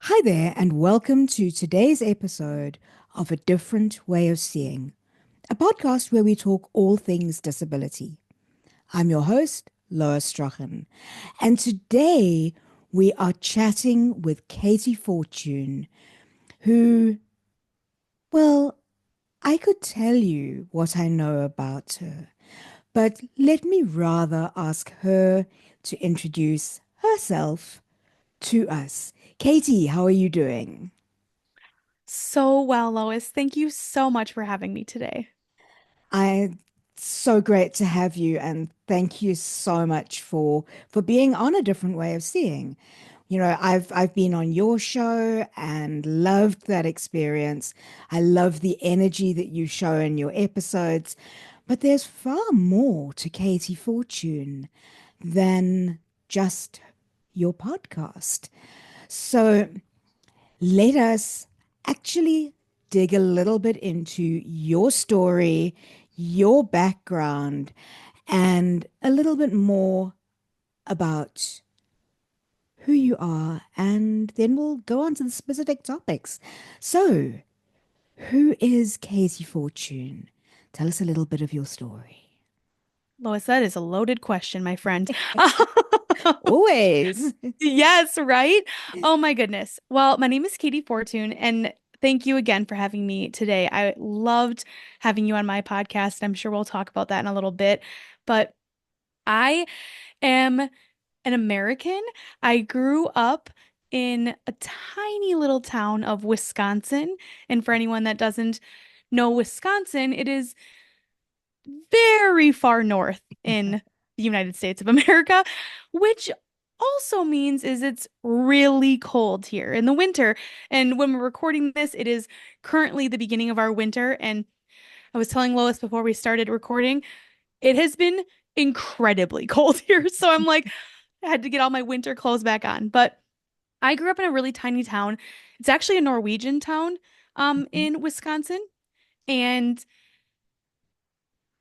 Hi there, and welcome to today's episode of A Different Way of Seeing, a podcast where we talk all things disability. I'm your host, Lois Strachan, and today we are chatting with Katey Fortun, who, well, I could tell you what I know about her, but let me rather ask her to introduce herself to us. Katey, how are you doing? So well, Lois. Thank you so much for having me today. I so great to have you and thank you so much for being on a different way of seeing. I've been on your show and loved that experience. I love the energy that you show in your episodes, but there's far more to Katey Fortune than just your podcast. So let us actually dig a little bit into your story, your background, and a little bit more about who you are. And then we'll go on to the specific topics. So, who is Katey Fortune? Tell us a little bit of your story. Lois, that is a loaded question, my friend. Always. Yes, right? Oh my goodness. Well, my name is Katey Fortun, and thank you again for having me today. I loved having you on my podcast. I'm sure we'll talk about that in a little bit. But I am an American. I grew up in a tiny little town of Wisconsin. And for anyone that doesn't know Wisconsin, it is very far north in the United States of America, which also means is it's really cold here in the winter. And when we're recording this, it is currently the beginning of our winter. And I was telling Lois before we started recording, it has been incredibly cold here. So I'm like, I had to get all my winter clothes back on. But I grew up in a really tiny town. It's actually a Norwegian town in Wisconsin. And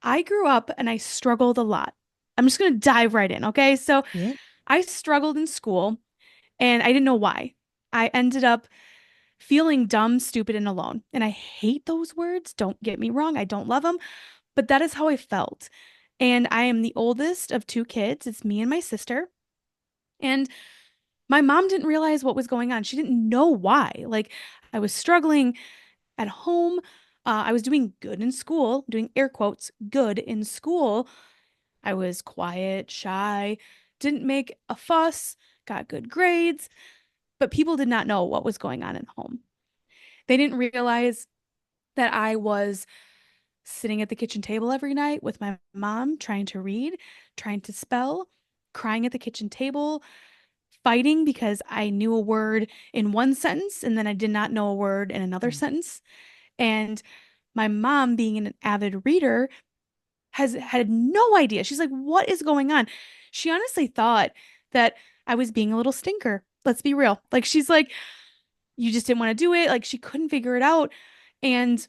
I grew up and I struggled a lot. I'm just going to dive right in, okay? So Yeah. I struggled in school and I didn't know why. I ended up feeling dumb, stupid, and alone. And I hate those words. Don't get me wrong. I don't love them, but that is how I felt. And I am the oldest of two kids. It's me and my sister. And my mom didn't realize what was going on. She didn't know why. Like I was struggling at home. I was doing good in school, doing air quotes, good in school. I was quiet, shy, didn't make a fuss, got good grades, but people did not know what was going on at home. They didn't realize that I was sitting at the kitchen table every night with my mom, trying to read, trying to spell, crying at the kitchen table, fighting because I knew a word in one sentence and then I did not know a word in another sentence. And my mom, being an avid reader, has had no idea. She's like, what is going on? She honestly thought that I was being a little stinker. Let's be real. Like, she's like, you just didn't want to do it. Like, she couldn't figure it out. And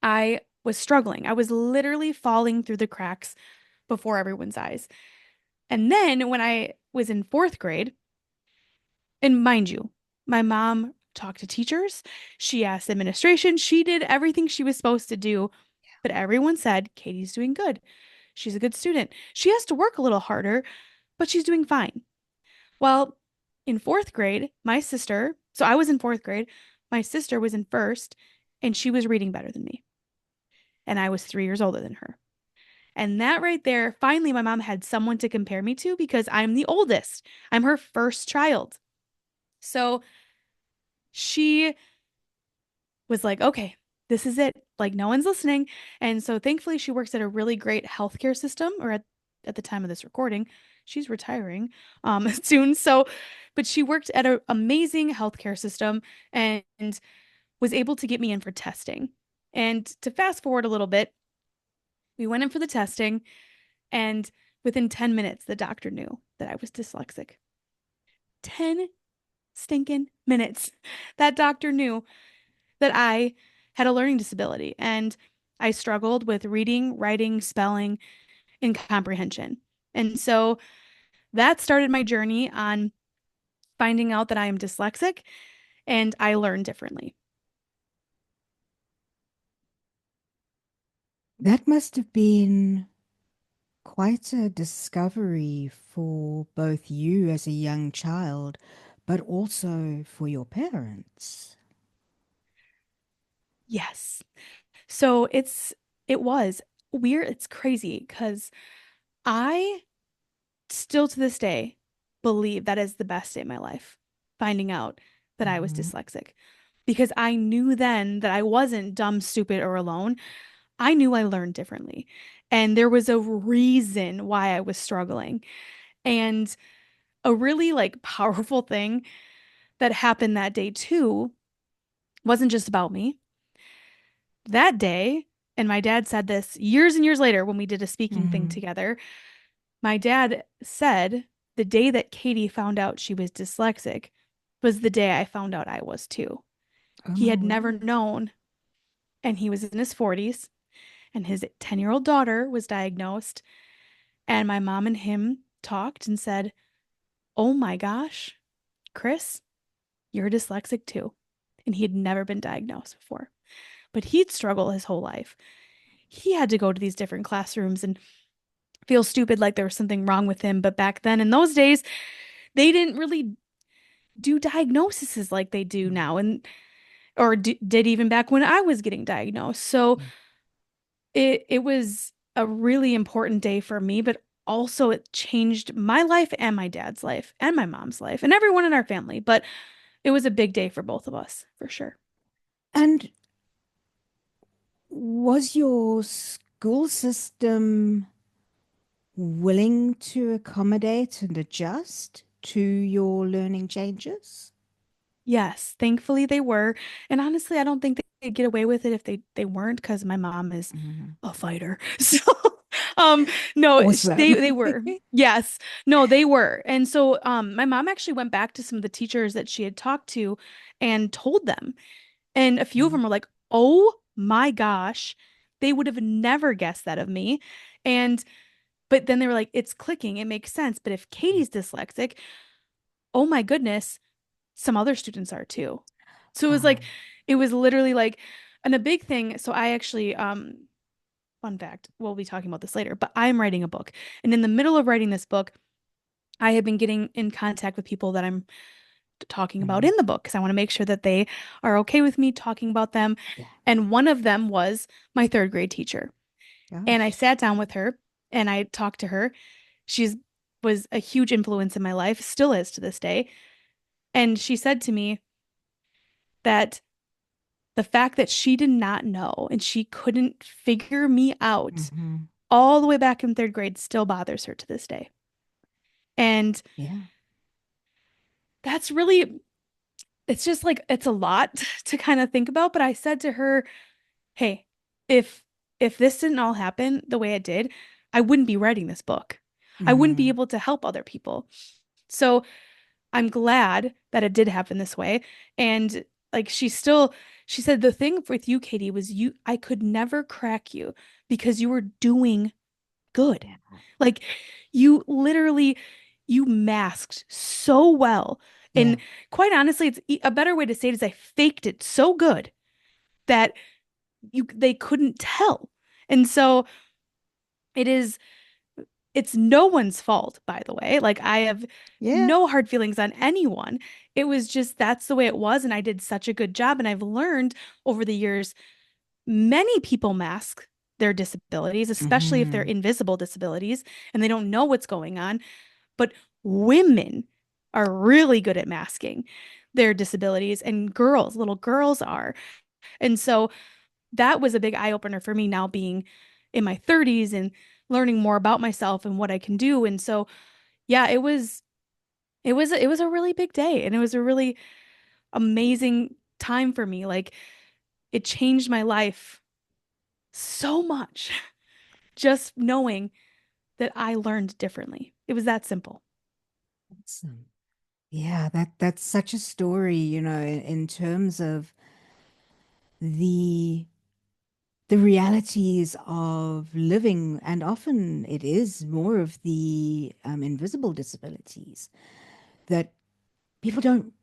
I was struggling. I was literally falling through the cracks before everyone's eyes. And then when I was in fourth grade, and mind you, my mom talked to teachers, she asked administration, she did everything she was supposed to do, but everyone said, Katey's doing good. She's a good student. She has to work a little harder, but she's doing fine. Well, in fourth grade, my sister, so I was in fourth grade, my sister was in first, and she was reading better than me. And I was 3 years older than her. And that right there, finally, my mom had someone to compare me to because I'm the oldest. I'm her first child. So she was like, okay, this is it. Like, no one's listening. And so thankfully, she works at a really great healthcare system, or at the time of this recording, she's retiring soon. So, but she worked at an amazing healthcare system and was able to get me in for testing. And to fast forward a little bit, we went in for the testing, and within 10 minutes, the doctor knew that I was dyslexic. 10 stinking minutes. That doctor knew that I had a learning disability and I struggled with reading, writing, spelling, and comprehension. And so that started my journey on finding out that I am dyslexic. and I learned differently. That must have been quite a discovery for both you as a young child, but also for your parents. Yes. So it was weird. It's crazy because I still to this day believe that is the best day of my life, finding out that I was Mhm. dyslexic. Because I knew then that I wasn't dumb, stupid, or alone. I knew I learned differently. And there was a reason why I was struggling. And a really like powerful thing that happened that day too wasn't just about me. That day, and my dad said this years and years later when we did a speaking thing Mhm. together, my dad said the day that Katey found out she was dyslexic was the day I found out I was too. Oh, He my had never word. known, and he was in his 40s, and his 10-year-old daughter was diagnosed. And my mom and him talked and said, "Oh my gosh, Chris, you're dyslexic too." And he had never been diagnosed before, but he'd struggled his whole life. He had to go to these different classrooms and feel stupid like there was something wrong with him. But back then, in those days, they didn't really do diagnoses like they do now, and or did even back when I was getting diagnosed. So it was a really important day for me, but also it changed my life and my dad's life and my mom's life and everyone in our family. But it was a big day for both of us, for sure. And was your school system willing to accommodate and adjust to your learning changes? Yes, thankfully they were. And honestly, I don't think they'd get away with it if they weren't, because my mom is Mhm. a fighter. So, um, no, Awesome. they were. Yes. No, they were. And so, my mom actually went back to some of the teachers that she had talked to and told them. And a few of them were like, "Oh my gosh, they would have never guessed that of me." And but then they were like, "It's clicking. It makes sense. But if Katie's dyslexic, oh my goodness, some other students are too." So Ah, it was literally like, and a big thing. So I actually, fun fact, we'll be talking about this later, but I'm writing a book. And in the middle of writing this book, I have been getting in contact with people that I'm talking about mhm. in the book because I want to make sure that they are okay with me talking about them. Yeah. And one of them was my third grade teacher. And I Gosh. sat down with her and I talked to her. She's was a huge influence in my life, still is to this day. And she said to me that the fact that she did not know and she couldn't figure me out Hmm. all the way back in third grade still bothers her to this day. And Yeah. that's really, it's just like, it's a lot to kind of think about. But I said to her, hey, if this didn't all happen the way it did, I wouldn't be writing this book. I wouldn't be Hmm. able to help other people. So I'm glad that it did happen this way. And like she said the thing with you, Katey, was I could never crack you because you were doing good. Yeah. Like you literally you masked so well. Yeah. And quite honestly, it's a better way to say it is I faked it so good that they couldn't tell. And so it is it's no one's fault, by the way. Like I have Yeah. no hard feelings on anyone. It was just that's the way it was and I did such a good job and I've learned over the years many people mask their disabilities, especially if they're Hmm. invisible disabilities and they don't know what's going on, but women are really good at masking their disabilities and little girls are. And so that was a big eye opener for me now being in my 30s and learning more about myself and what I can do. And so, yeah, it was a really big day and it was a really amazing time for me. Like it changed my life so much just knowing that I learned differently. It was that simple. Awesome. Yeah, that's such a story, in terms of the the realities of living, and often it is more of the invisible disabilities that people don't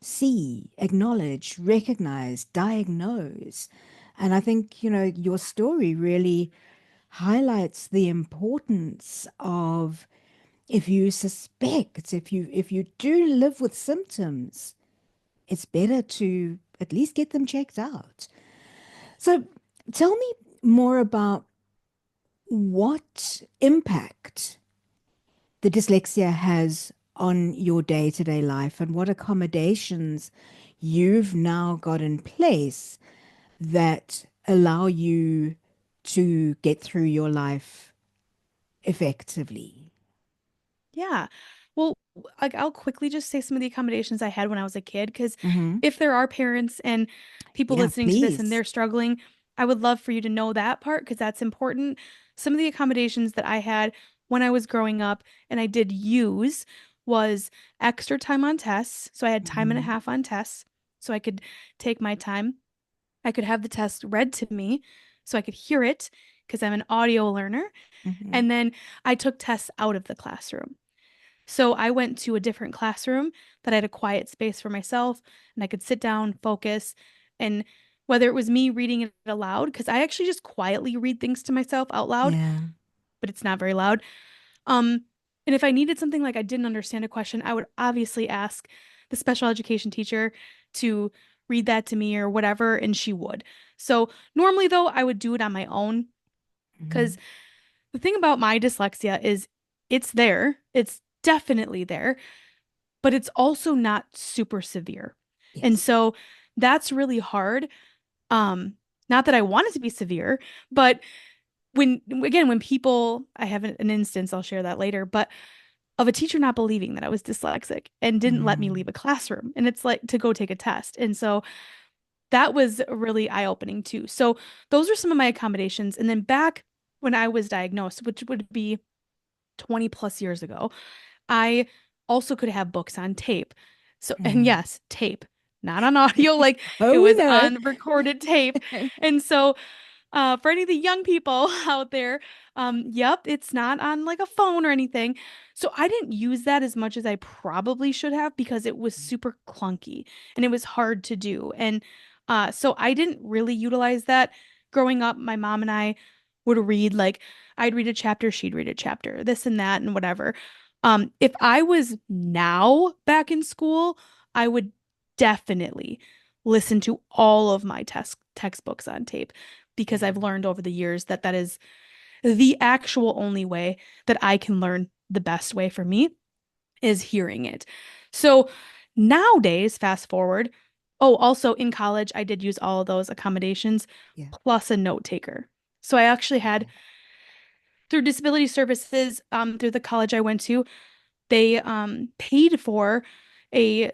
see, acknowledge, recognize, diagnose. And I think, your story really highlights the importance of, if you suspect, if you do live with symptoms, it's better to at least get them checked out. So tell me more about what impact the dyslexia has on your day-to-day life and what accommodations you've now got in place that allow you to get through your life effectively. Yeah. Well, like I'll quickly just say some of the accommodations I had when I was a kid, because Hmm. if there are parents and people Yeah, listening to this and please. they're struggling, I would love for you to know that part because that's important. Some of the accommodations that I had when I was growing up and I did use was extra time on tests. So I had time and a Hmm. half on tests so I could take my time. I could have the test read to me so I could hear it because I'm an audio learner. Hmm. And then I took tests out of the classroom. So I went to a different classroom that had a quiet space for myself and I could sit down, focus, and whether it was me reading it aloud, because I actually just quietly read things to myself out loud, Yeah. but it's not very loud. Um, and if I needed something like I didn't understand a question, I would obviously ask the special education teacher to read that to me or whatever, and she would. So normally though, I would do it on my own because Hmm. the thing about my dyslexia is it's there. It's definitely there, but it's also not super severe. And Yes. so that's really hard. Um, Not that I want it to be severe, but when people, I have an instance, I'll share that later, but of a teacher not believing that I was dyslexic and didn't let me Hmm. leave a classroom. And it's like to go take a test. And so that was really eye-opening too. So those are some of my accommodations. And then back when I was diagnosed, which would be 20 plus years ago, I also could have books on tape. So, and Hmm. yes, tape, not on audio, like Oh, it we was know. on recorded tape. And so, for any of the young people out there, yep, it's not on like a phone or anything. So I didn't use that as much as I probably should have because it was super clunky and it was hard to do. And so I didn't really utilize that. Growing up, my mom and I would read like I'd read a chapter, she'd read a chapter, this and that and whatever. If I was now back in school, I would definitely listen to all of my textbooks on tape because I've Yeah. learned over the years that that is the actual only way that I can learn the best way for me is hearing it. So nowadays, fast forward, oh, also in college, I did use all of those accommodations Yeah. plus a note taker. So I actually had through disability services, through the college I went to, they paid for a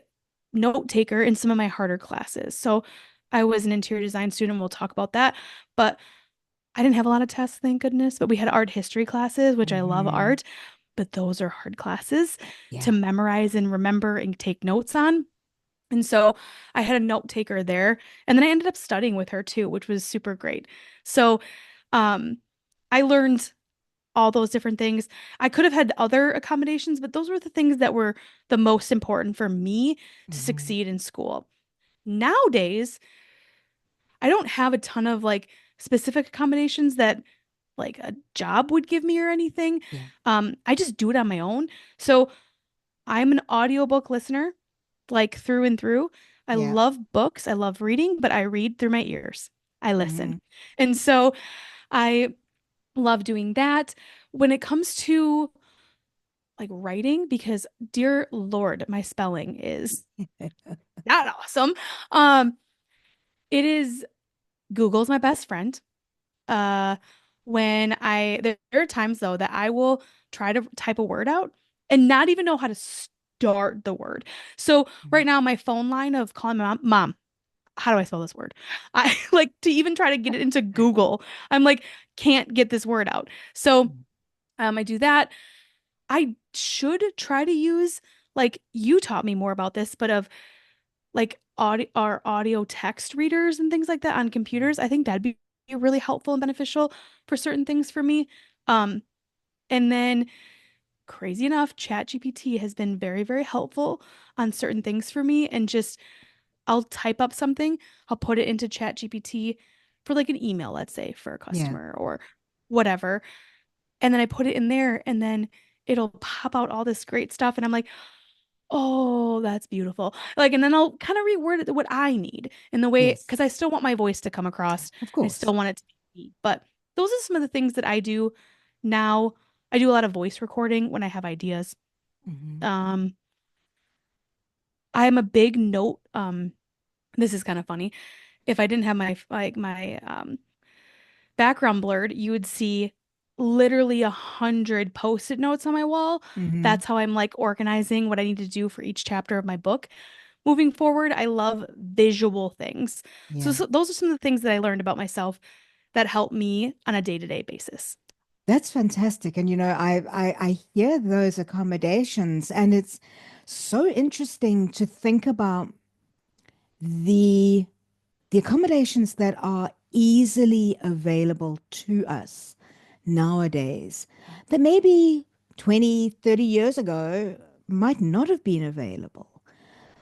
note taker in some of my harder classes. So I was an interior design student. We'll talk about that. But I didn't have a lot of tests, thank goodness. But we had art history classes, which I love Hmm. art, but those are hard classes to Yeah. memorize and remember and take notes on. And so I had a note taker there. And then I ended up studying with her too, which was super great. So um, I learned all those different things. I could have had other accommodations, but those were the things that were the most important for me to Hmm. succeed in school. Nowadays, I don't have a ton of like specific accommodations that like a job would give me or anything. Yeah. I just do it on my own. So I'm an audiobook listener, like through and through. I Yeah. love books. I love reading, but I read through my ears. I listen. Hmm. And so I love doing that. When it comes to like writing, because dear Lord, my spelling is not awesome. Um, it is Google's my best friend. Uh, there are times though that I will try to type a word out and not even know how to start the word. So right now, my phone line of calling my mom, how do I spell this word? I like to even try to get it into Google. I'm like, can't get this word out. So I do that. I should try to use like you taught me more about this, but of like audio text readers and things like that on computers. I think that'd be really helpful and beneficial for certain things for me. Um, and then crazy enough, ChatGPT has been very, very helpful on certain things for me. And just, I'll type up something, I'll put it into ChatGPT for like an email, let's say, for a Yeah. customer or whatever. And then I put it in there, and then it'll pop out all this great stuff. And I'm like, oh, that's beautiful. Like, and then I'll kind of reword it to what I need in the way, Yes. because I still want my voice to come across. Of I course. still want it to be me. But those are some of the things that I do now. I do a lot of voice recording when I have ideas. Hmm. Um, I'm a big note. This is kind of funny. If I didn't have my background blurred, you would see literally 100 post-it notes on my wall. Hmm. That's how I'm like organizing what I need to do for each chapter of my book. Moving forward, I love visual things. So, Yeah. those are some of the things that I learned about myself that help me on a day-to-day basis. That's fantastic. And I hear those accommodations, and it's so interesting to think about the the accommodations that are easily available to us nowadays that maybe 20, 30 years ago might not have been available.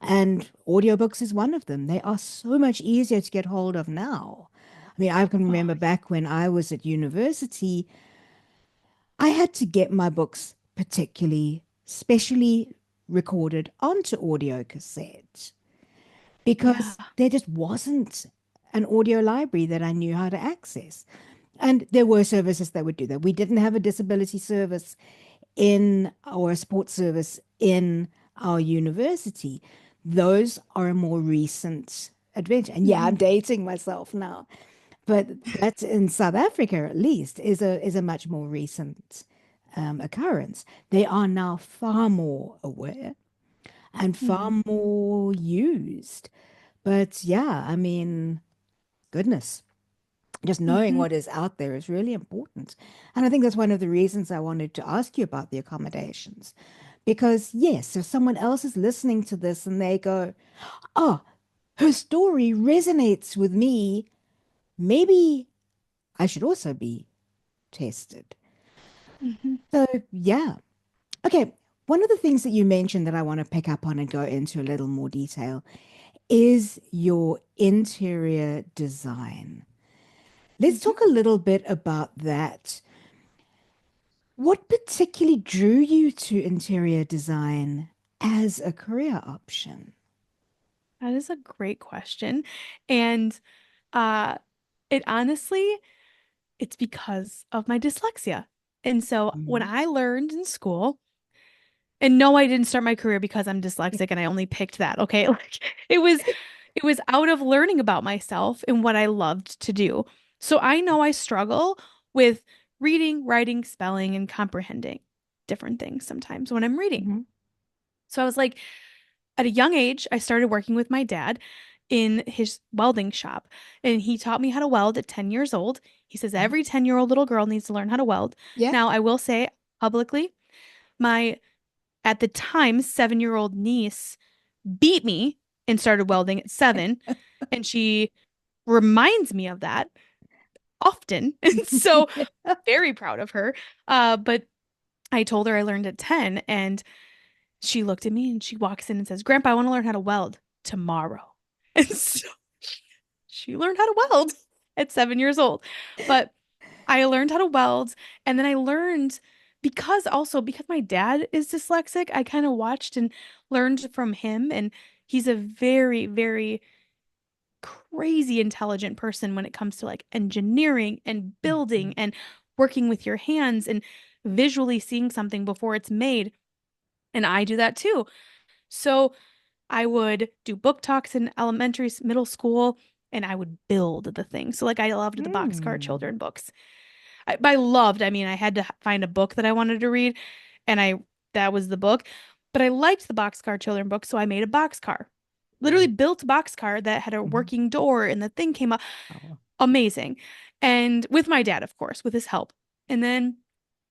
And audiobooks is one of them. They are so much easier to get hold of now. I mean, I can Oh, remember back when I was at university, I had to get my books particularly specially recorded onto audio cassette yeah. because there just wasn't an audio library that I knew how to access. And there were services that would do that. We didn't have a disability service in or a sports service in our university. Those are a more recent adventure. And yeah, I'm Mhm. dating myself now, but that in South Africa at least is a much more recent occurrence. They are now far more aware and far Mhm. more used. But yeah, I mean, goodness, just knowing Mhm. what is out there is really important. And I think that's one of the reasons I wanted to ask you about the accommodations. Because, yes, if someone else is listening to this and they go, oh, her story resonates with me, maybe I should also be tested. Mhm. So, yeah. Okay. One of the things that you mentioned that I want to pick up on and go into a little more detail is your interior design. Let's Mhm. talk a little bit about that. What particularly drew you to interior design as a career option? That is a great question. And uh it honestly, it's because of my dyslexia. And so when Mhm. I learned in school, and no, I didn't start my career because I'm dyslexic and I only picked that, okay? Like it was out of learning about myself and what I loved to do. So I know I struggle with reading, writing, spelling, and comprehending different things sometimes when I'm reading. Mhm. So I was like, at a young age, I started working with my dad in his welding shop, and he taught me how to weld at 10 years old. He says Mhm. every 10-year-old little girl needs to learn how to weld. Yeah. Now, I will say publicly, my at the time 7-year-old niece beat me and started welding at 7, and she reminds me of that often. And so very proud of her. But I told her I learned at 10, and she looked at me and she walks in and says, Grandpa, I want to learn how to weld tomorrow. And so she learned how to weld at 7 years old. But I learned how to weld. And then I learned because my dad is dyslexic, I kind of watched and learned from him. And he's a very, very crazy intelligent person when it comes to like engineering and building Mhm. and working with your hands and visually seeing something before it's made. And I do that too. So I would do book talks in middle school, and I would build the thing. So like I loved the Boxcar Hmm. Children books. By loved, I mean I had to find a book that I wanted to read, and I that was the book. But I liked the Boxcar Children book, so I made a boxcar. Literally built a boxcar that had a Mhm. working door, and the thing came up. Oh. Amazing. And with my dad, of course, with his help. And then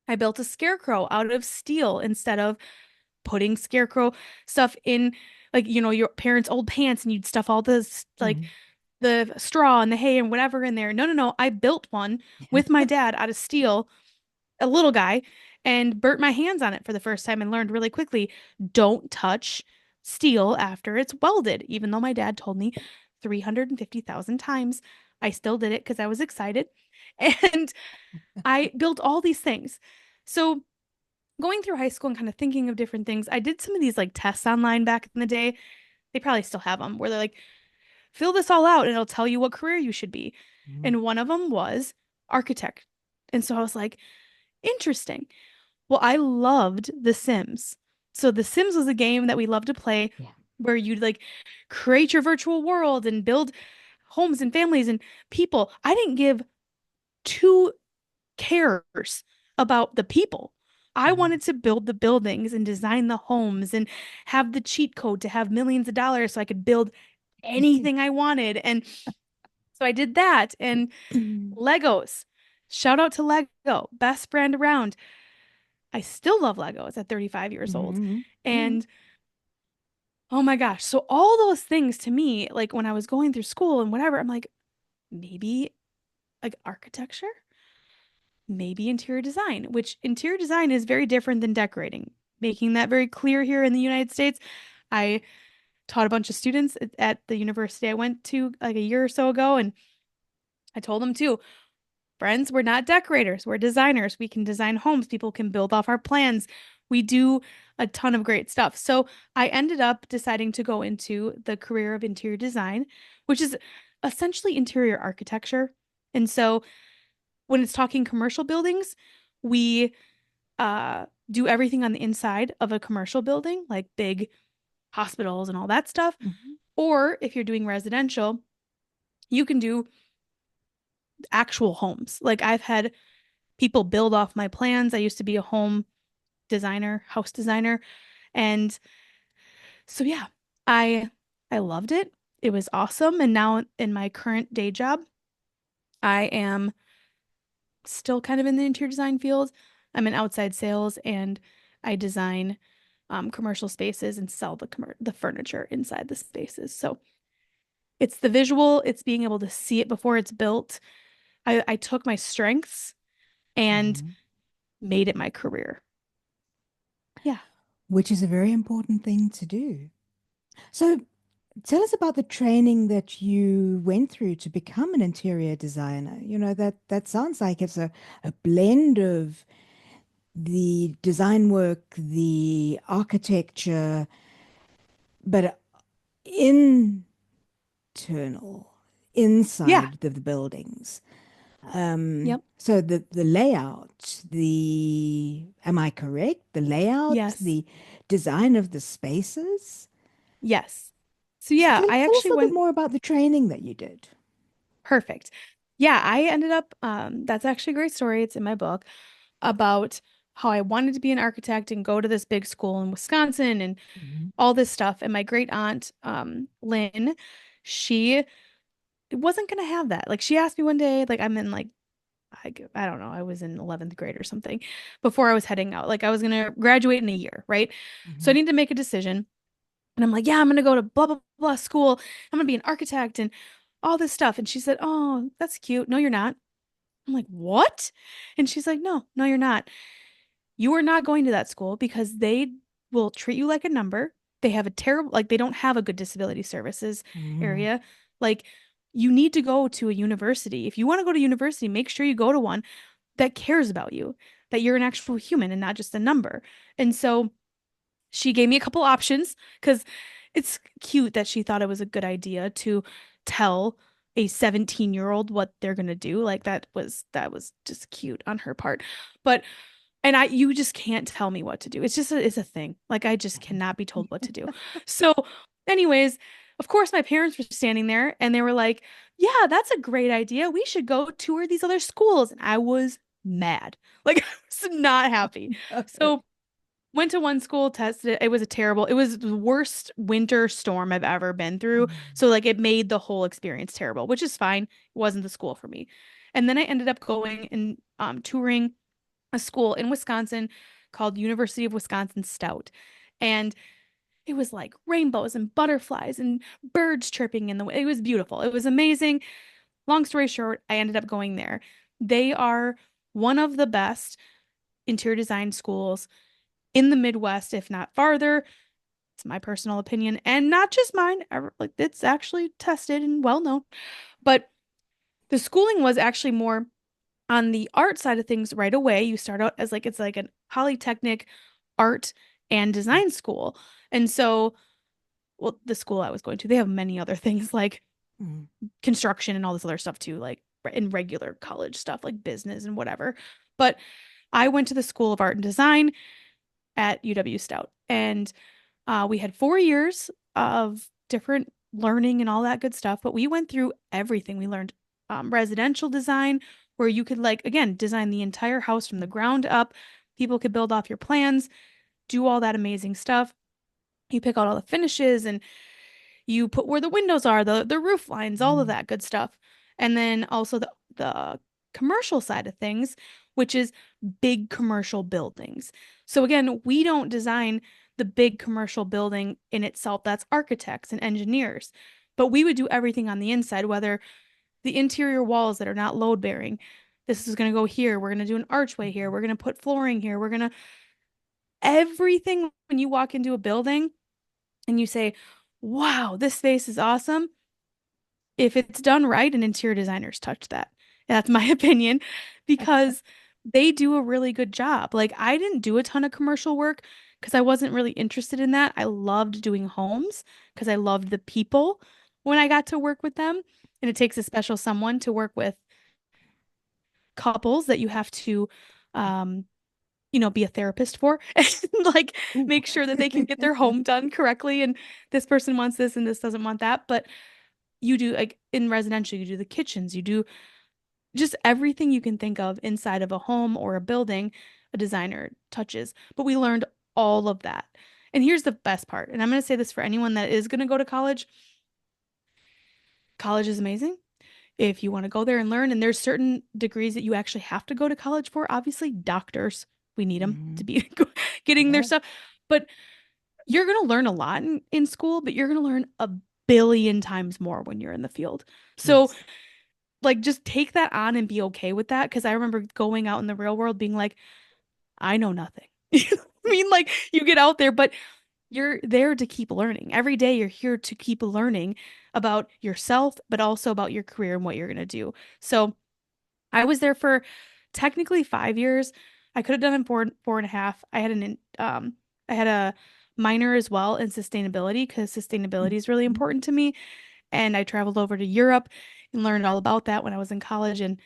I built a scarecrow out of steel instead of putting scarecrow stuff in, like, your parents' old pants, and you'd stuff all this like Mhm. the straw and the hay and whatever in there. No, no, no. I built one with my dad out of steel, a little guy, and burnt my hands on it for the first time and learned really quickly, don't touch steel after it's welded. Even though my dad told me 350,000 times, I still did it because I was excited. And I built all these things. So going through high school and kind of thinking of different things, I did some of these like tests online back in the day. They probably still have them where they're like, fill this all out and it'll tell you what career you should be. Mhm. And one of them was architect. And so I was like, interesting. Well, I loved The Sims. So The Sims was a game that we loved to play Yeah. where you'd like create your virtual world and build homes and families and people. I didn't give two cares about the people. I Mhm. wanted to build the buildings and design the homes and have the cheat code to have millions of dollars so I could build anything I wanted. And so I did that. And Legos. Shout out to Lego, best brand around. I still love Legos at 35 years old. Mhm. Mhm. And oh my gosh. So all those things to me, like when I was going through school and whatever, I'm like, maybe like architecture, maybe interior design, which interior design is very different than decorating. Making that very clear here in the United States. I taught a bunch of students at the university I went to like a year or so ago, and I told them too, friends, we're not decorators, we're designers. We can design homes, people can build off our plans. We do a ton of great stuff. So I ended up deciding to go into the career of interior design, which is essentially interior architecture. And so when it's talking commercial buildings, we do everything on the inside of a commercial building, like big hospitals and all that stuff. Mhm. Or if you're doing residential, you can do actual homes. Like I've had people build off my plans. I used to be a home designer, house designer. And so yeah, I I loved it. It was awesome. And now in my current day job, I am still kind of in the interior design field. I'm in outside sales and I design commercial spaces and sell the furniture inside the spaces. So it's the visual, it's being able to see it before it's built. I took my strengths and Mhm. made it my career. Yeah. Which is a very important thing to do. So tell us about the training that you went through to become an interior designer. That sounds like it's a blend of the design work, the architecture, but internal, Yeah. inside the buildings. Yep. So the layout, am I correct? The layout, Yes. the design of the spaces. Yes. So So yeah, tell, I tell us actually a little bit went more about the training that you did. perfect. Yeah, I ended up that's actually a great story. It's in my book about how I wanted to be an architect and go to this big school in Wisconsin and Mhm. all this stuff. And my great aunt, Lynn, she wasn't gonna have that. Like she asked me one day, like I'm in like I don't know, I was in 11th grade or something before I was heading out. Like I was gonna graduate in a year, right? So I Mhm. need to make a decision. And I'm like, yeah, I'm gonna go to blah blah blah school. I'm gonna be an architect and all this stuff. And she said, oh, that's cute. No, you're not. I'm like, what? And she's like, no, no, you're not. You are not going to that school because they will treat you like a number. They have a terrible, like, they don't have a good disability services Mhm. area. Like, you need to go to a university. If you want to go to university, make sure you go to one that cares about you, that you're an actual human and not just a number. And so she gave me a couple options because it's cute that she thought it was a good idea to tell a 17-year-old what they're gonna do. Like that was just cute on her part. But and you just can't tell me what to do. It's a thing. Like I just cannot be told what to do. So, anyways, of course my parents were standing there and they were like, "Yeah, that's a great idea. We should go tour these other schools." And I was mad. Like I was not happy. So went to one school, tested it. It was a terrible, it was the worst winter storm I've ever been through. Mm. So like it made the whole experience terrible, which is fine. It wasn't the school for me. And then I ended up going and touring a school in Wisconsin called University of Wisconsin Stout. And it was like rainbows and butterflies and birds chirping in the way. It was beautiful. It was amazing. Long story short, I ended up going there. They are one of the best. interior design schools in the Midwest, if not farther. It's my personal opinion and not just mine. Like it's actually tested and well known. But the schooling was actually more on the art side of things right away. You start out as like it's like a polytechnic art and design school. And so, well, the school I was going to, they have many other things like Mm, construction and all this other stuff too, like in regular college stuff like business and whatever. But I went to the School of Art and Design at UW Stout, and we had 4 years of different learning and all that good stuff. But we went through everything. We learned residential design, where you could like again design the entire house from the ground up. People could build off your plans, do all that amazing stuff. You pick out all the finishes and you put where the windows are, the roof lines, all of mm, that good stuff. And then also the commercial side of things, which is big commercial buildings. So again, we don't design the big commercial building in itself. That's architects and engineers. But we would do everything on the inside, whether the interior walls that are not load bearing. This is going to go here. We're going to do an archway here. We're going to put flooring here. We're going to everything when you walk into a building and you say, wow, this space is awesome. If it's done right, and interior designers touch that. That's my opinion because they do a really good job. Like I didn't do a ton of commercial work because I wasn't really interested in that. I loved doing homes because I loved the people when I got to work with them. And it takes a special someone to work with couples that you have to um be a therapist for and like ooh. make sure that they can get their home done correctly and this person wants this and this doesn't want that. But you do like in residential, you do the kitchens, you do just everything you can think of inside of a home or a building, a designer touches. But we learned all of that. And here's the best part. And I'm going to say this for anyone that is going to go to college. College is amazing. If you want to go there and learn, and there's certain degrees that you actually have to go to college for, obviously, doctors, we need them to Mhm. be getting their Yeah. stuff. But you're going to learn a lot in school, but you're going to learn a billion times more when you're in the field. So Yes. like just take that on and be okay with that. Cause I remember going out in the real world being like, I know nothing. I mean, like you get out there, but you're there to keep learning. Every day you're here to keep learning about yourself, but also about your career and what you're gonna do. So I was there for technically 5 years. I could have done it in four and a half. I had a minor as well in sustainability because sustainability is really Mhm. important to me. And I traveled over to Europe and learned all about that when I was in college. And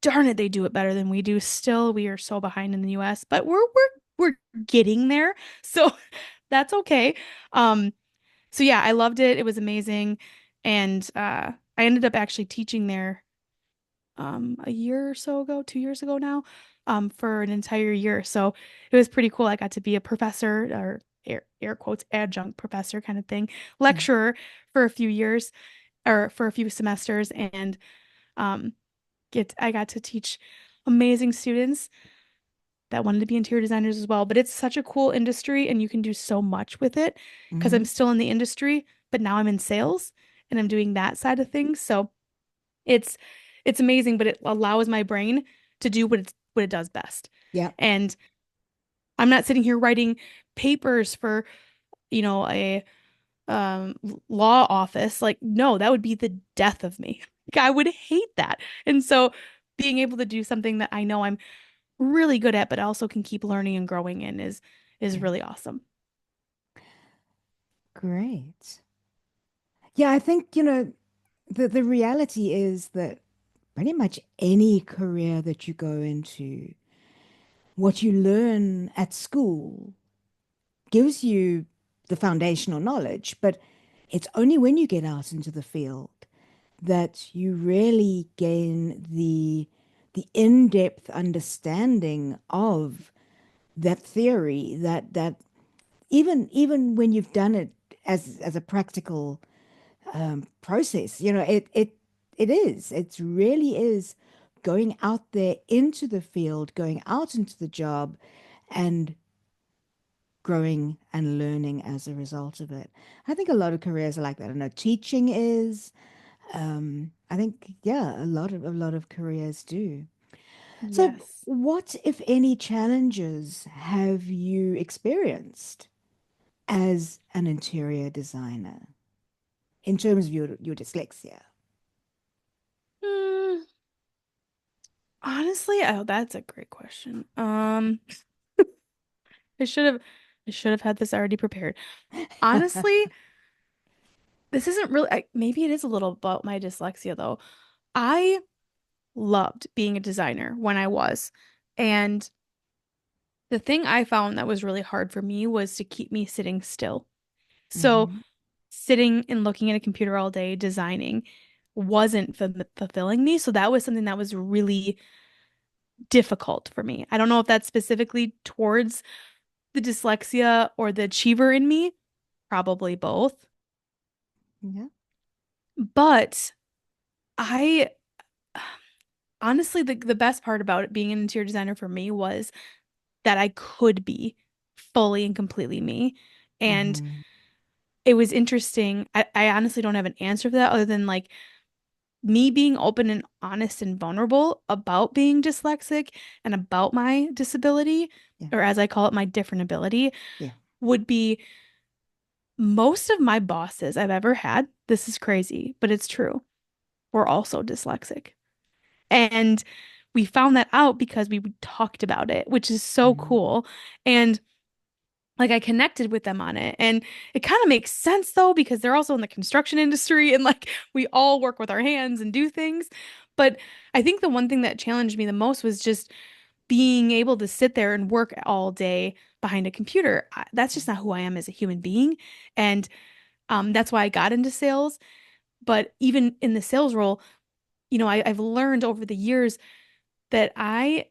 darn it, they do it better than we do. Still, we are so behind in the US, but we're getting there. So that's okay. Um, so yeah, I loved it. It was amazing. And I ended up actually teaching there a year or so ago, 2 years ago now, for an entire year. So it was pretty cool. I got to be a professor or air quotes adjunct professor kind of thing, Mm, lecturer for a few years or for a few semesters and um get I got to teach amazing students that wanted to be interior designers as well. But it's such a cool industry and you can do so much with it because I'm mhm. still in the industry, but now I'm in sales and I'm doing that side of things. So it's it's amazing, but it allows my brain to do what it does best. Yeah. And I'm not sitting here writing papers for, a law office. Like, no, that would be the death of me. Like, I would hate that. And so being able to do something that I know I'm really good at, but also can keep learning and growing in is Yeah. really awesome. Great. Yeah, I think, the reality is that pretty much any career that you go into, what you learn at school gives you the foundational knowledge, but it's only when you get out into the field that you really gain the in-depth understanding of that theory that even when you've done it as a practical process, it really is going out there into the field, going out into the job and growing and learning as a result of it. I think a lot of careers are like that. I know teaching is. I think, yeah, a lot of careers do. So, Yes. what, if any, challenges have you experienced as an interior designer in terms of your dyslexia? Hmm, honestly, oh, that's a great question. I should have I should have had this already prepared. Honestly, this isn't really maybe it is a little about my dyslexia though. I loved being a designer when I was. And the thing I found that was really hard for me was to keep me sitting still. So Hmm. sitting and looking at a computer all day designing wasn't fulfilling me. So that was something that was really difficult for me. I don't know if that's specifically towards the dyslexia or the achiever in me, probably both. Yeah. But I honestly, the best part about it being an interior designer for me was that I could be fully and completely me. And Hmm. it was interesting. I honestly don't have an answer for that other than like me being open and honest and vulnerable about being dyslexic and about my disability, Yeah. or as I call it, my different ability, Yeah. would be most of my bosses I've ever had. This is crazy, but it's true. Were also dyslexic. And we found that out because we talked about it, which is so Hmm. cool. And like I connected with them on it. And it kind of makes sense though, because they're also in the construction industry and like we all work with our hands and do things. But I think the one thing that challenged me the most was just being able to sit there and work all day behind a computer. That's just not who I am as a human being. And that's why I got into sales. But even in the sales role, I've learned over the years that I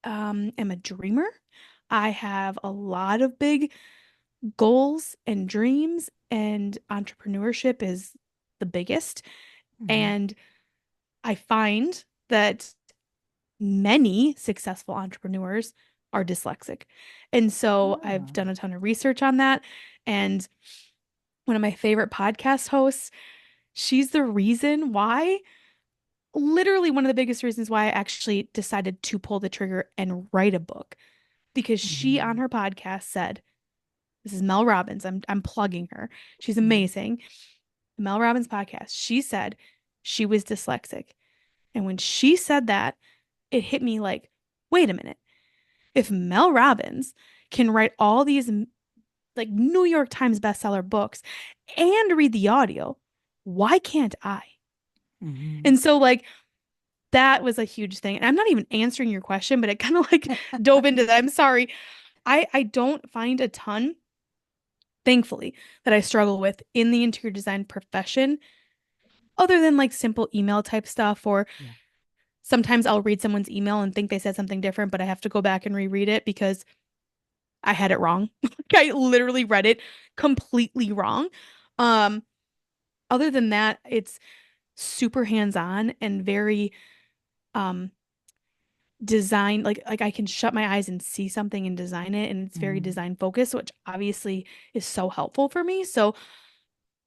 am a dreamer. I have a lot of big goals and dreams, and entrepreneurship is the biggest. Hmm. And I find that many successful entrepreneurs are dyslexic. And so I've Oh. done a ton of research on that. And one of my favorite podcast hosts, she's the reason why, literally one of the biggest reasons why I actually decided to pull the trigger and write a book. Because she on Hmm. her podcast said, this is Mel Robbins. I'm plugging her. She's Yeah. amazing. Mel Robbins podcast. She said she was dyslexic. And when she said that, it hit me like, wait a minute. If Mel Robbins can write all these like New York Times bestseller books and read the audio, why can't I? Hmm. And so like that was a huge thing. And I'm not even answering your question, but it kind of like dove into that. I'm sorry. I don't find a ton, thankfully, that I struggle with in the interior design profession, other than like simple email type stuff, or Yeah. sometimes I'll read someone's email and think they said something different, but I have to go back and reread it because I had it wrong. Like I literally read it completely wrong. Um, other than that, it's super hands-on and very um design like I can shut my eyes and see something and design it, and it's very Hmm. design focused, which obviously is so helpful for me. So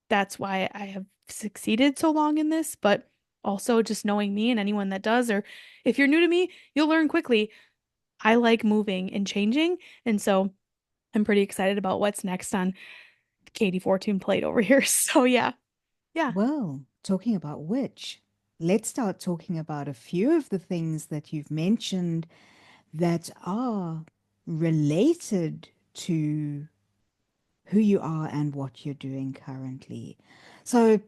that's why I have succeeded so long in this, but also just knowing me and anyone that does, or if you're new to me, you'll learn quickly. I like moving and changing, and so I'm pretty excited about what's next on Katey Fortun plate over here. So yeah. Yeah. Well, talking about which, let's start talking about a few of the things that you've mentioned that are related to who you are and what you're doing currently. So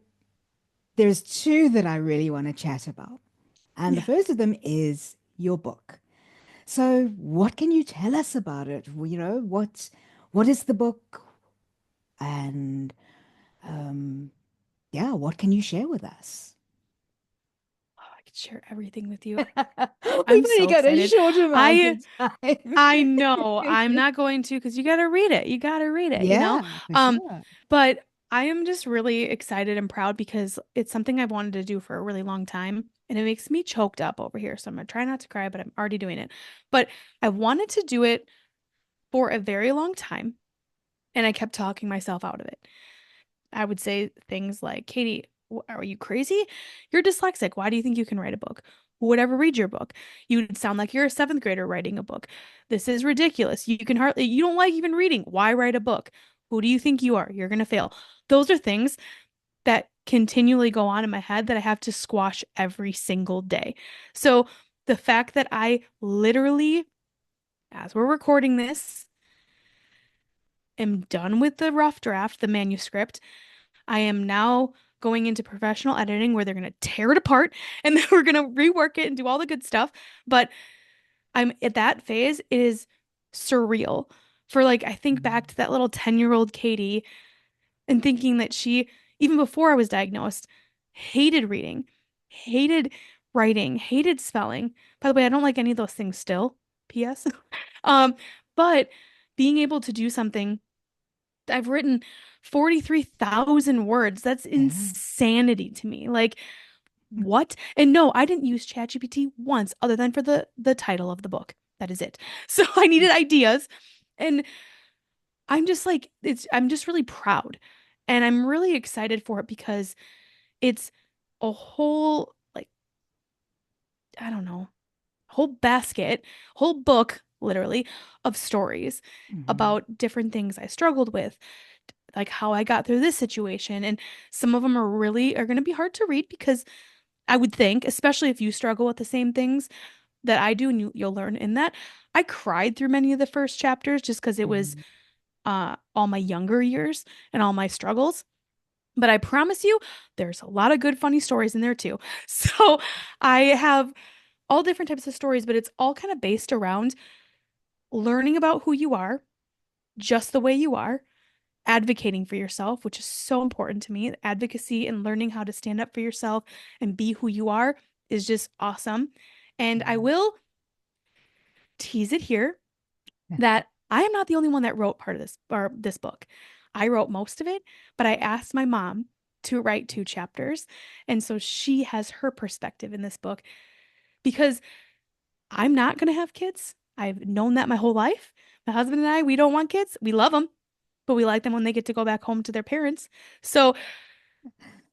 there's two that I really want to chat about. And the Yeah. first of them is your book. So what can you tell us about it? What is the book? And yeah, what can you share with us? Oh, I could share everything with you. We've I'm only so got a excited. short amount I of time. I know I'm not going to because you got to read it. You got to read it. Yeah, for Um, sure. but I am just really excited and proud because it's something I've wanted to do for a really long time, and it makes me choked up over here. So I'm gonna try not to cry, but I'm already doing it. But I wanted to do it for a very long time, and I kept talking myself out of it. I would say things like, Katey, are you crazy? You're dyslexic. Why do you think you can write a book? Who would ever read your book? You'd sound like you're a seventh grader writing a book. This is ridiculous. You can hardly, you don't like even reading. Why write a book? Who do you think you are? You're going to fail. Those are things that continually go on in my head that I have to squash every single day. So the fact that I literally, as we're recording this, am done with the rough draft, the manuscript, I am now going into professional editing where they're going to tear it apart and then we're going to rework it and do all the good stuff. But I'm at that phase, it is surreal. For like, I think back to that little 10-year-old Katey and thinking that she, even before I was diagnosed, hated reading, hated writing, hated spelling. By the way, I don't like any of those things still. P.S. Um, but being able to do something, I've written 43,000 words. That's Yeah. insanity to me. Like, what? And no, I didn't use ChatGPT once other than for the title of the book. That is it. So I needed ideas and I'm just like I'm just really proud and I'm really excited for it because it's a whole like I don't know, whole basket, whole book literally of stories Hmm. about different things I struggled with, like how I got through this situation and some of them are going to be hard to read because I would think, especially if you struggle with the same things that I do and you'll learn in that. I cried through many of the first chapters just because it was Hmm. all my younger years and all my struggles. But I promise you, there's a lot of good, funny stories in there too. So I have all different types of stories, but it's all kind of based around learning about who you are, just the way you are, advocating for yourself, which is so important to me. Advocacy and learning how to stand up for yourself and be who you are is just awesome. And I will tease it here that I am not the only one that wrote part of this or this book. I wrote most of it, but I asked my mom to write two chapters. And so she has her perspective in this book because I'm not going to have kids. I've known that my whole life. My husband and I, we don't want kids. We love them, but we like them when they get to go back home to their parents. So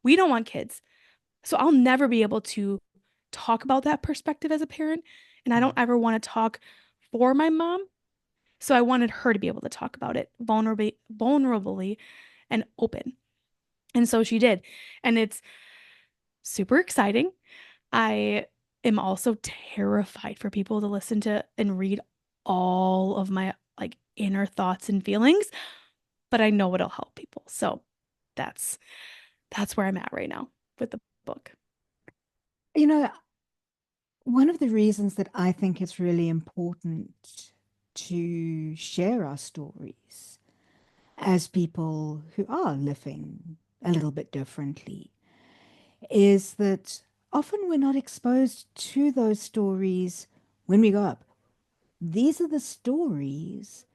we don't want kids. So I'll never be able to talk about that perspective as a parent. And I don't ever want to talk for my mom. So I wanted her to be able to talk about it vulnerably and open. And so she did. And it's super exciting. I am also terrified for people to listen to and read all of my like inner thoughts and feelings, but I know it'll help people. So that's that's where I'm at right now with the book. You know, one of the reasons that I think it's really important to share our stories as people who are living a little bit differently is that often we're not exposed to those stories when we grow up. These are the stories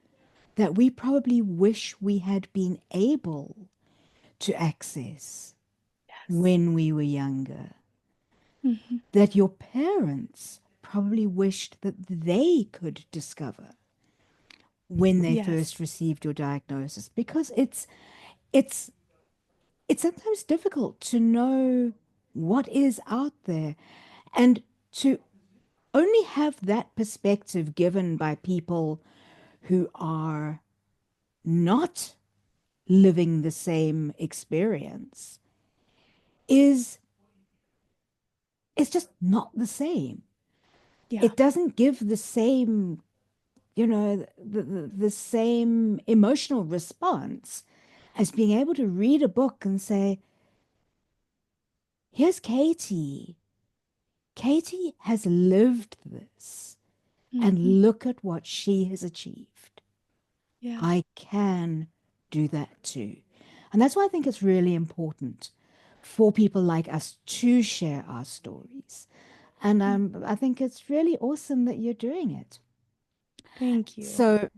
that we probably wish we had been able to access Yes. when we were younger, Hmm. that your parents probably wished that they could discover when they first Yes. received your diagnosis, because it's it's sometimes difficult to know what is out there and to only have that perspective given by people who are not living the same experience is it's just not the same. Yeah. It doesn't give the same, the same emotional response as being able to read a book and say, here's Katey. Katey has lived this, Hmm. and look at what she has achieved. Yeah. I can do that too. And that's why I think it's really important for people like us to share our stories. And I think it's really awesome that you're doing it. Thank you. So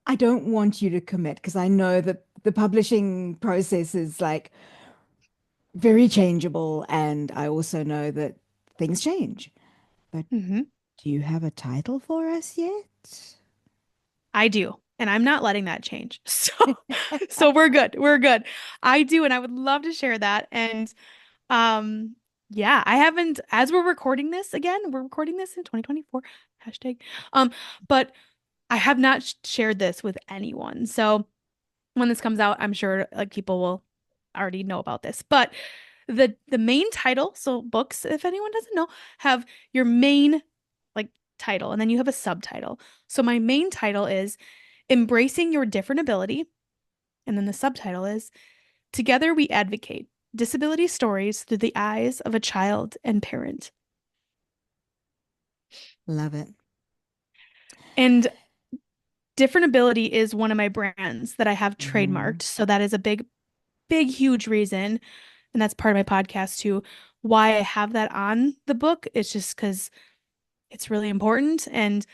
I don't want you to commit because I know that the publishing process is like very changeable. And I also know that things change. But Hmm. do you have a title for us yet? I do. And I'm not letting that change. So we're good. We're good. I do, and I would love to share that. And um Yeah, I haven't, as we're recording this again, we're recording this in 2024, hashtag. Um, but I have not shared this with anyone. So when this comes out, I'm sure like people will already know about this. But the main title, so books, if anyone doesn't know, have your main like title and then you have a subtitle. So my main title is Embracing Your Different Ability, and then the subtitle is Together We Advocate Disability Stories Through the Eyes of a Child and Parent. Love it. And Different Ability is one of my brands that I have Mhm. trademarked. So that is a big, big, huge reason. And that's part of my podcast too. Why I have that on the book. It's just because it's really important. And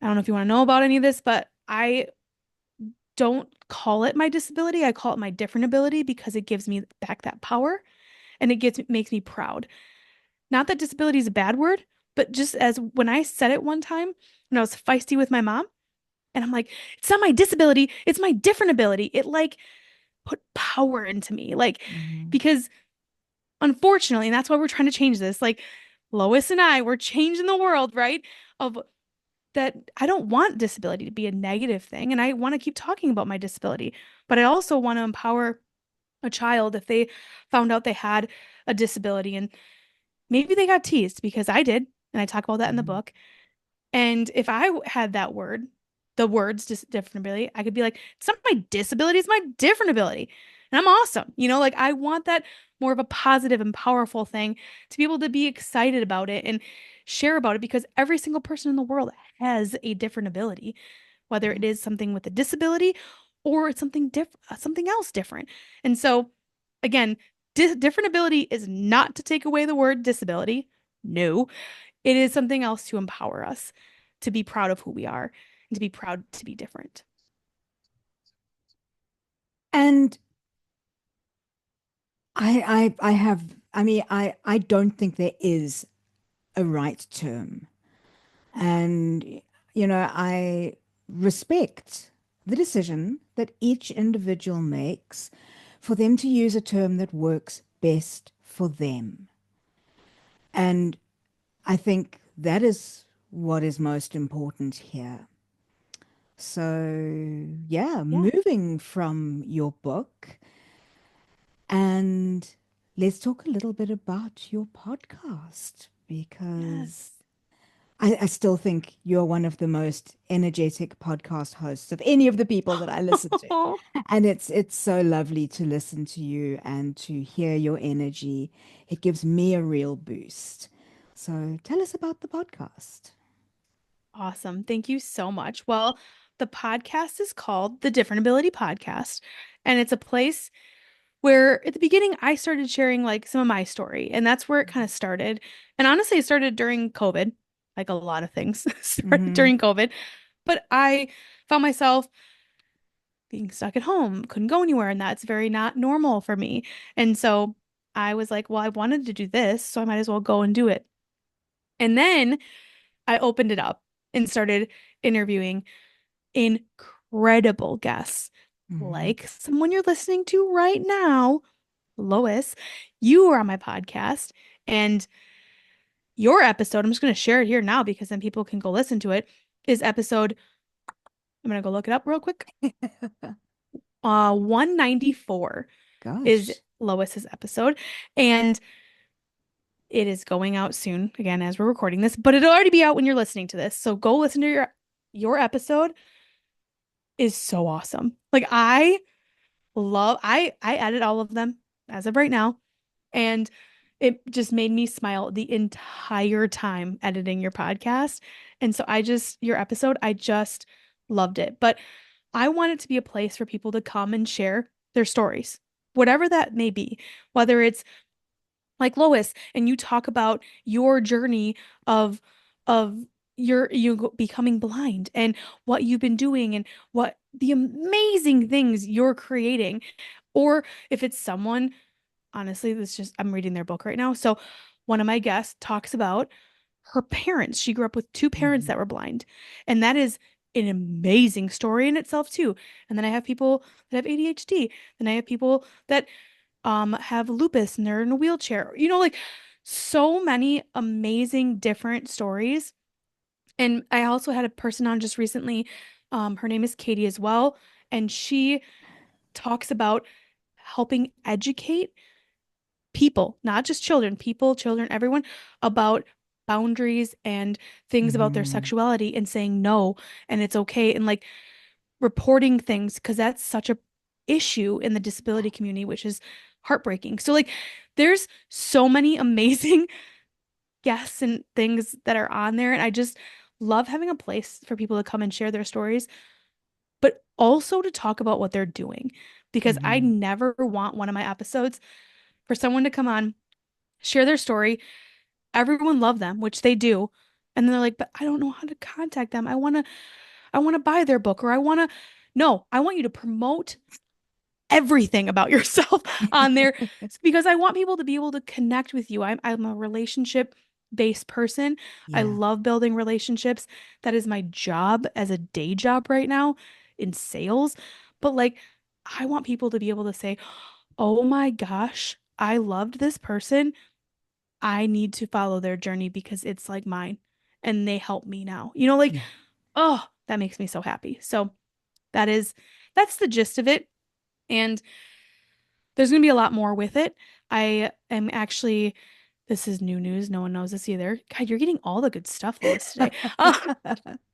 I don't know if you want to know about any of this, but I don't call it my disability. I call it my different ability because it gives me back that power and it makes me proud. Not that disability is a bad word, but just as when I said it one time when I was feisty with my mom, and I'm like, it's not my disability, it's my different ability. It like put power into me. Like, Mhm. because unfortunately, and that's why we're trying to change this, like Lois and I, we're changing the world, right? Of that I don't want disability to be a negative thing. And I want to keep talking about my disability, but I also want to empower a child if they found out they had a disability and maybe they got teased because I did. And I talk about that in the Mhm. book. And if I had that word, the words different ability, I could be like, it's not my disability, it's my different ability. And I'm awesome. Like I want that more of a positive and powerful thing to be able to be excited about it and share about it because every single person in the world has a different ability, whether it is something with a disability or it's something else different. And so again, different ability is not to take away the word disability. No, it is something else to empower us to be proud of who we are and to be proud to be different. And I have, I mean, I don't think there is a right term. And, I respect the decision that each individual makes for them to use a term that works best for them. And I think that is what is most important here. So, yeah, Yeah. moving from your book, and let's talk a little bit about your podcast because Yes. I still think you're one of the most energetic podcast hosts of any of the people that I listen to. And it's so lovely to listen to you and to hear your energy. It gives me a real boost. So tell us about the podcast. Awesome. Thank you so much. Well, the podcast is called the Different Ability Podcast, and it's a place where at the beginning I started sharing like some of my story, and that's where it kind of started. And honestly, it started during COVID, like a lot of things started Mm-hmm. during COVID, but I found myself being stuck at home, couldn't go anywhere, and that's very not normal for me. And so I was like, well, I wanted to do this, so I might as well go and do it. And then I opened it up and started interviewing incredible guests, Mm-hmm. like someone you're listening to right now, Lois. You were on my podcast, and your episode, I'm just going to share it here now because then people can go listen to it, is episode, I'm going to go look it up real quick. 194 is Gosh. Lois's episode. And it is going out soon, again, as we're recording this, but it'll already be out when you're listening to this. So go listen to your episode is so awesome. Like I edit all of them as of right now, and it just made me smile the entire time editing your podcast. And so your episode, I just loved it. But I want it to be a place for people to come and share their stories, whatever that may be, whether it's like Lois and you talk about your journey of of becoming blind and what you've been doing and what the amazing things you're creating, or if it's someone, honestly, this just I'm reading their book right now, so one of my guests talks about her parents. She grew up with two parents Mm-hmm. that were blind, and that is an amazing story in itself too. And then I have people that have ADHD, and I have people that have lupus and they're in a wheelchair. You know, like so many amazing different stories. And I also had a person on just recently. Her name is Katey as well, and she talks about helping educate people, not just children, people, children, everyone, about boundaries and things about their Mm. sexuality and saying no and it's okay and like reporting things because that's such a issue in the disability community, which is heartbreaking. So like there's so many amazing guests and things that are on there and I just love having a place for people to come and share their stories, but also to talk about what they're doing because I Mhm. never want one of my episodes for someone to come on, share their story, everyone love them, which they do. And then they're like, but I don't know how to contact them. I want to buy their book or I want to no, I want you to promote everything about yourself on there because I want people to be able to connect with you. I'm a relationship based person. I Yeah. love building relationships. That is my job as a day job right now in sales. But like I want people to be able to say, "Oh my gosh, I loved this person. I need to follow their journey because it's like mine and they help me now." You know, like, Yeah. oh, that makes me so happy. So that is that's the gist of it. And there's going to be a lot more with it. I am actually, this is new news. No one knows this either. God, you're getting all the good stuff, Lois, today.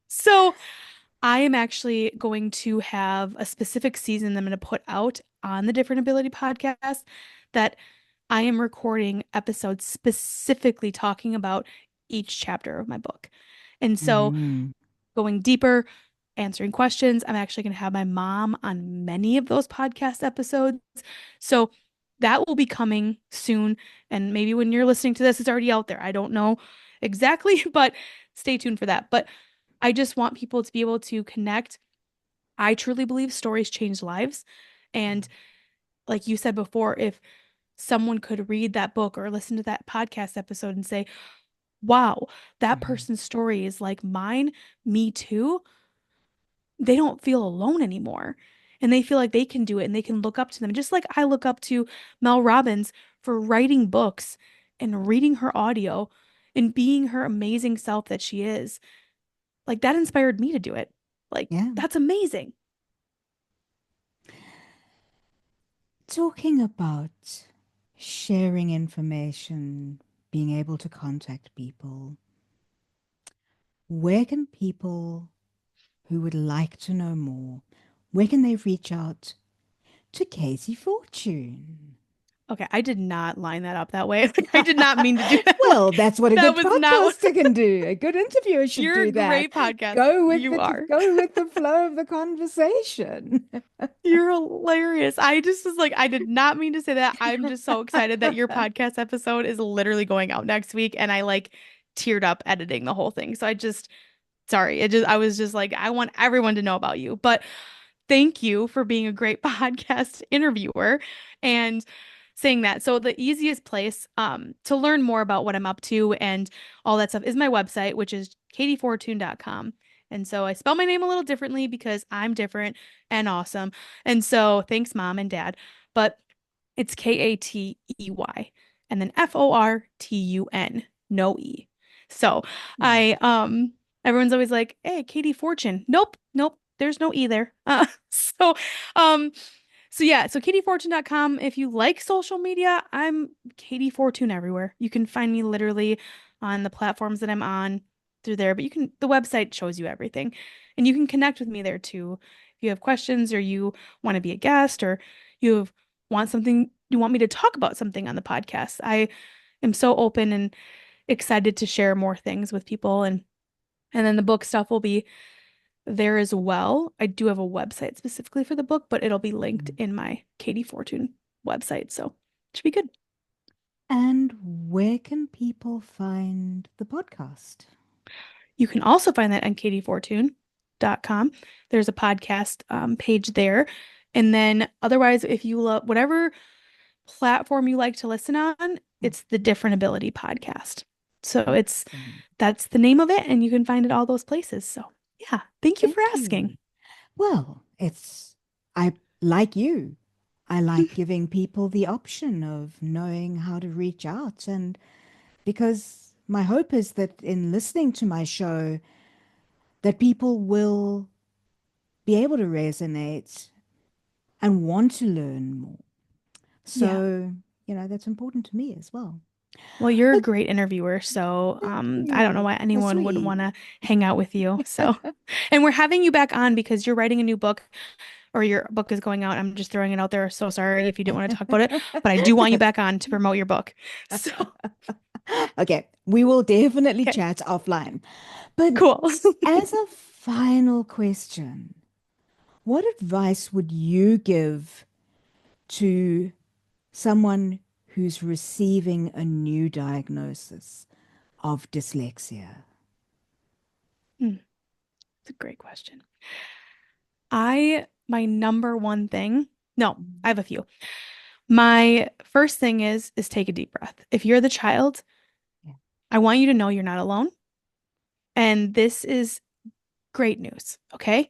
So I am actually going to have a specific season that I'm going to put out on the Different Ability podcast that I am recording episodes specifically talking about each chapter of my book. And so Mhm. going deeper, answering questions. I'm actually going to have my mom on many of those podcast episodes. So that will be coming soon. And maybe when you're listening to this, it's already out there. I don't know exactly, but stay tuned for that. But I just want people to be able to connect. I truly believe stories change lives. And like you said before, if someone could read that book or listen to that podcast episode and say, wow, that Mhm. person's story is like mine, me too, they don't feel alone anymore. And they feel like they can do it and they can look up to them. Just like I look up to Mel Robbins for writing books and reading her audio and being her amazing self that she is. Like that inspired me to do it. Like Yeah. that's amazing. Talking about sharing information, being able to contact people, where can people who would like to know more, where can they reach out to Katey Fortun? Okay, I did not line that up that way. Like I did not mean to do that. Well, Like that's what a that good was not what podcaster can do. A good interviewer should you're a do that. great podcaster. You are. Go with the flow of the conversation. You're hilarious. I just was like, I did not mean to say that. I'm just so excited that your podcast episode is literally going out next week. And I like teared up editing the whole thing. So I just, sorry. I was just like, I want everyone to know about you. But thank you for being a great podcast interviewer and saying that. So the easiest place to learn more about what I'm up to and all that stuff is my website, which is kateyfortun.com. And so I spell my name a little differently because I'm different and awesome. And so thanks, mom and dad. But it's Katey and then Fortun, no E. So Yeah. I everyone's always like, "Hey, Katey Fortune." Nope, nope, there's no E there. Um so yeah, so kateyfortun.com. If you like social media, I'm Katey Fortun everywhere. You can find me literally on the platforms that I'm on through there, but you can the website shows you everything. And you can connect with me there too. If you have questions or you want to be a guest or you want something you want me to talk about something on the podcast. I am so open and excited to share more things with people and then the book stuff will be there as well. I do have a website specifically for the book, but it'll be linked Mm. in my Katey Fortun website. So it should be good. And where can people find the podcast? You can also find that on kateyfortun.com. There's a podcast page there. And then otherwise, if you love whatever platform you like to listen on, it's the Different Ability podcast. So it's Excellent. that's the name of it, and you can find it all those places. So yeah, thank you for Thank asking. you. Well, I like you. I like giving people the option of knowing how to reach out. And because my hope is that in listening to my show, that people will be able to resonate and want to learn more. Yeah. So, that's important to me as well. Well, you're a But great interviewer, so thank I don't know you. why That's anyone wouldn't sweet. want to hang out with you. So, and we're having you back on because you're writing a new book or your book is going out. I'm just throwing it out there. So sorry if you didn't want to talk about it, but I do want you back on to promote your book. So, Okay, we will definitely okay, chat offline. But cool. as a final question, what advice would you give to someone who's receiving a new diagnosis of dyslexia? Hmm, It's a great question. My number one thing, no, I have a few. My first thing is take a deep breath. If you're the child, Yeah. I want you to know you're not alone. And this is great news, okay?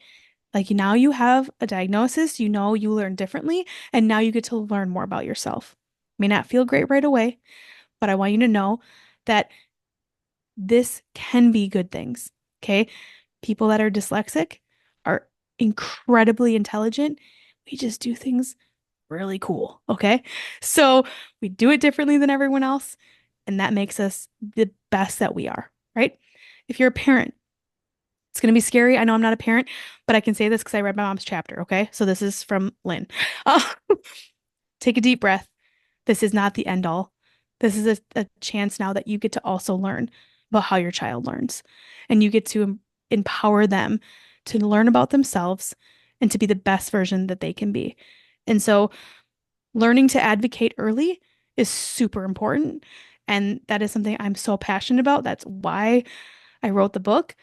Like now you have a diagnosis, you know you learn differently, and now you get to learn more about yourself. May not feel great right away, but I want you to know that this can be good things, okay? People that are dyslexic are incredibly intelligent. We just do things really cool, okay? So we do it differently than everyone else, and that makes us the best that we are, right? If you're a parent, it's going to be scary. I know I'm not a parent, but I can say this because I read my mom's chapter, okay? So this is from Lynn. Uh, take a deep breath. This is not the end all. This is a chance now that you get to also learn about how your child learns. And you get to empower them to learn about themselves and to be the best version that they can be. And so learning to advocate early is super important. And that is something I'm so passionate about. That's why I wrote the book,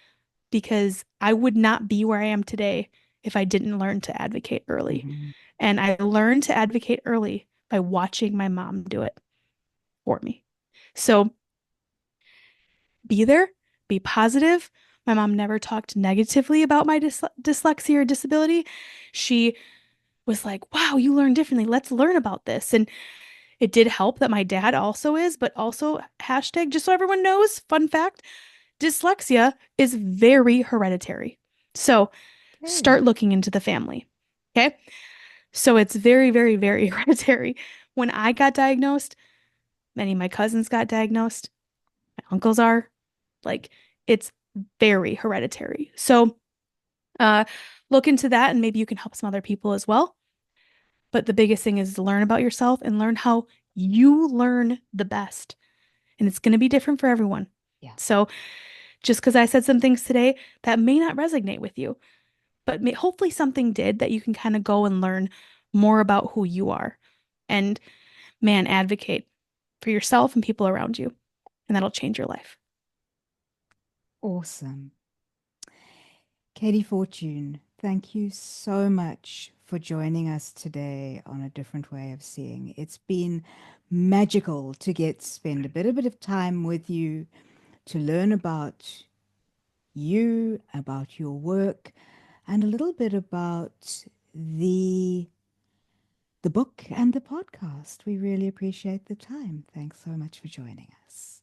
because I would not be where I am today if I didn't learn to advocate early. Mhm. And I learned to advocate early by watching my mom do it for me. So be there, be positive. My mom never talked negatively about my dyslexia or disability. She was like, wow, you learn differently. Let's learn about this. And it did help that my dad also is, but also hashtag, just so everyone knows, fun fact, dyslexia is very hereditary. So Okay. start looking into the family. Okay. So it's very, very, very hereditary. When I got diagnosed, many of my cousins got diagnosed, my uncles are like, it's very hereditary. So uh, look into that and maybe you can help some other people as well. But the biggest thing is to learn about yourself and learn how you learn the best. And it's going to be different for everyone. Yeah. So just because I said some things today that may not resonate with you, but hopefully something did that you can kind of go and learn more about who you are. And man, advocate for yourself and people around you, and that'll change your life. Awesome. Katey Fortun, thank you so much for joining us today on A Different Way of Seeing. It's been magical to spend a bit of time with you to learn about you, about your work, and a little bit about the book and the podcast. We really appreciate the time. Thanks so much for joining us.